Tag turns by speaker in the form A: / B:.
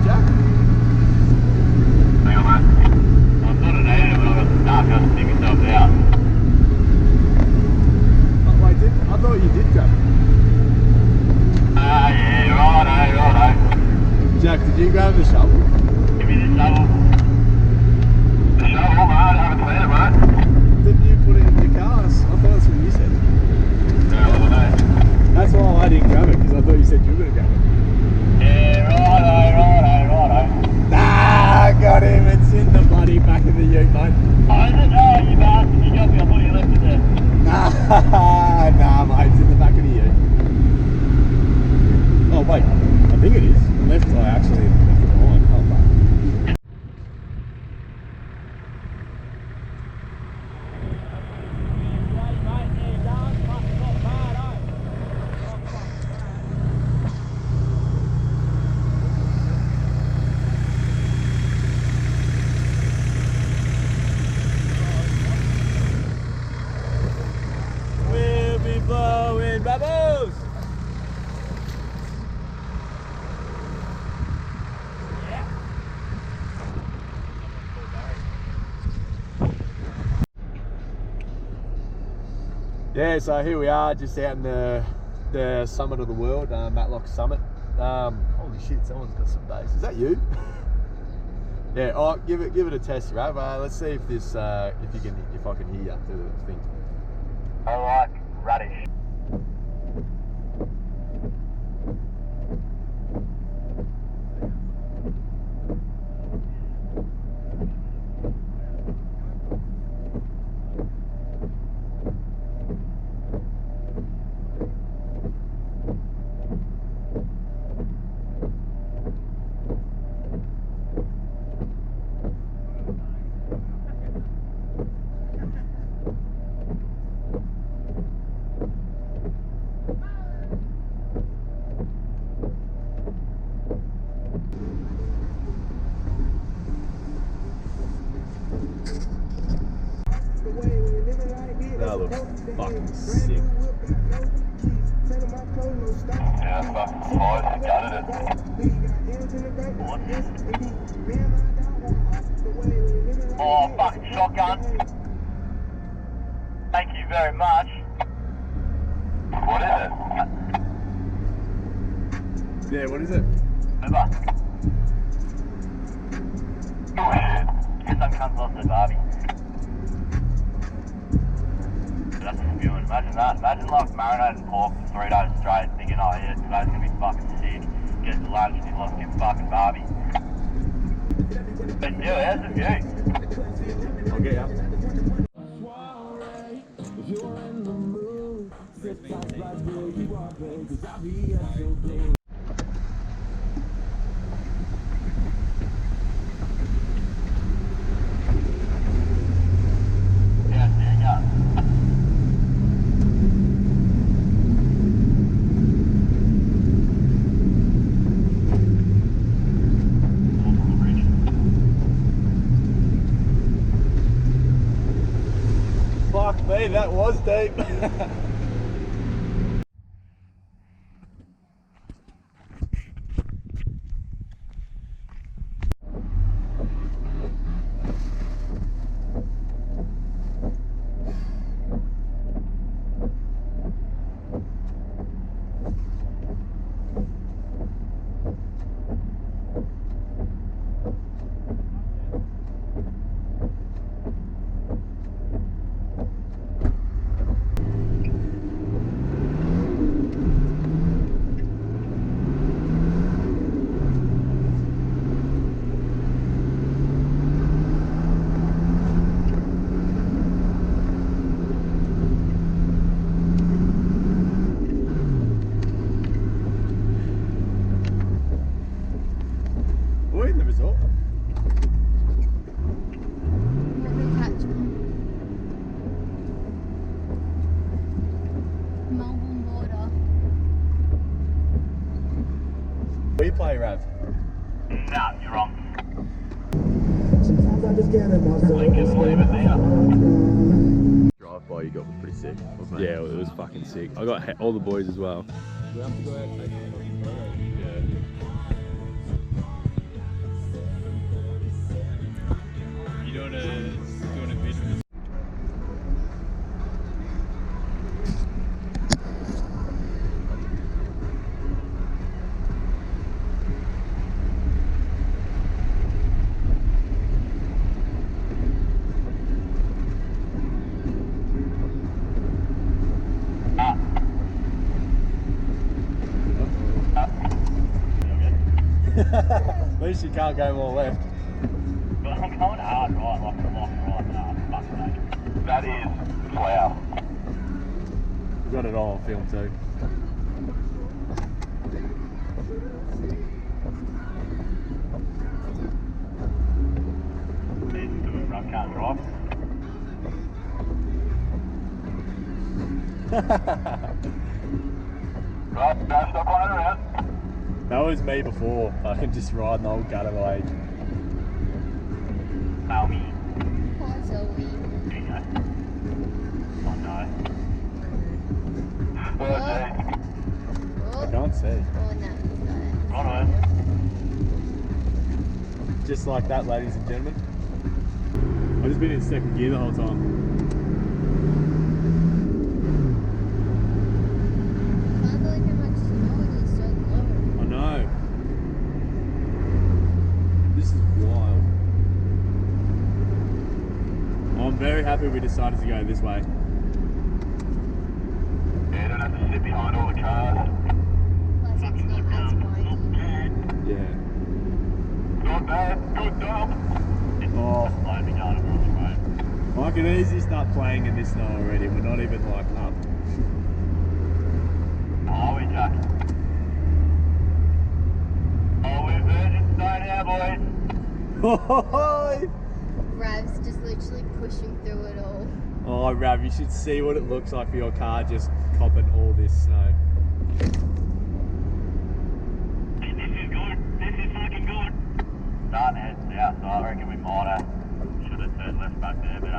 A: Jack?
B: Hang on, mate. I thought it needed it, but I got stuck. I had to dig myself out.
A: Oh, wait, I thought you did grab it.
B: Yeah, righto.
A: Jack, did you grab the shovel?
B: Give me the shovel. The shovel, mate. I haven't seen it, mate.
A: Didn't you put it in your car? I thought that's what you said.
B: No, I don't know.
A: That's why I didn't grab it, because I thought you said you were going to grab it.
B: Yeah, righto.
A: Ah, got him. It's in the bloody back of the ute, mate.
B: Oh, is it? Oh, you bastard. You got me. I thought you left it there.
A: Nah, mate. It's in the back of the ute. Oh, wait. I think it is. Unless I actually left it behind. Oh, fuck. We'll be blowing bubbles. Yeah, so here we are, just out in the summit of the world, Matlock Summit. Holy shit, someone's got some bass. Is that you? Yeah. Oh, give it a test, Rav. Let's see if this if I can hear you through the thing.
B: I like radish.
A: That looks fucking sick.
B: Yeah, fucking close. You gutted it. Oh, fucking shotgun. Thank you very much. What is it?
A: Yeah, what is it?
B: River. Oh shit. Get some cunts lost their Barbie. That's spewing. Imagine that. Imagine like marinating pork for 3 days straight, thinking, oh yeah, today's gonna be fucking sick. Get to lunch and you lost your fucking Barbie. But still, how's the view?
A: I'll get ya.
B: Yeah, there you go.
A: Fuck me, that was deep. We're in the resort.
C: Melbourne border.
A: We play Rav.
B: Nah, you're wrong.
D: Sometimes I just can't
B: We can leave it there.
A: Drive by you got was pretty sick, wasn't it?
E: Yeah, it was fucking sick. I got all the boys as well.
A: We have to go out and take a photo. Yeah. At least you can't go more left.
B: But I'm going hard right, like a lock right now. Fuck sake. That is flower.
A: We've got it all on film too.
B: I can't drive. Right, don't stop running around.
A: That was me before. I can just ride an old gutter like.
B: Tell me.
C: Poor Zoe.
B: There you go. Oh no.
C: Oh.
A: I can't see.
C: Oh no, he's got it.
B: Right
A: Just like that, ladies and gentlemen. I've just been in second gear the whole time.
C: I can't believe how much snow it is so low.
A: I know. This is wild. I'm very happy we decided to go this way.
B: Yeah, you don't have to sit behind all the cars.
C: Plus it's not as windy.
A: Yeah.
B: Not bad, good job.
A: Oh,
B: Slide me down across the road.
A: I can easily start playing in this snow already. We're not even like up.
B: Oh, we Jack. Oh, we're virgin stone now, boys.
C: Rav's just literally pushing through it all.
A: Oh, Rav, you should see what it looks like for your car just copping all this snow.
B: This is good. This is fucking good. Starting to head south, so I reckon we might have should have turned left back there, but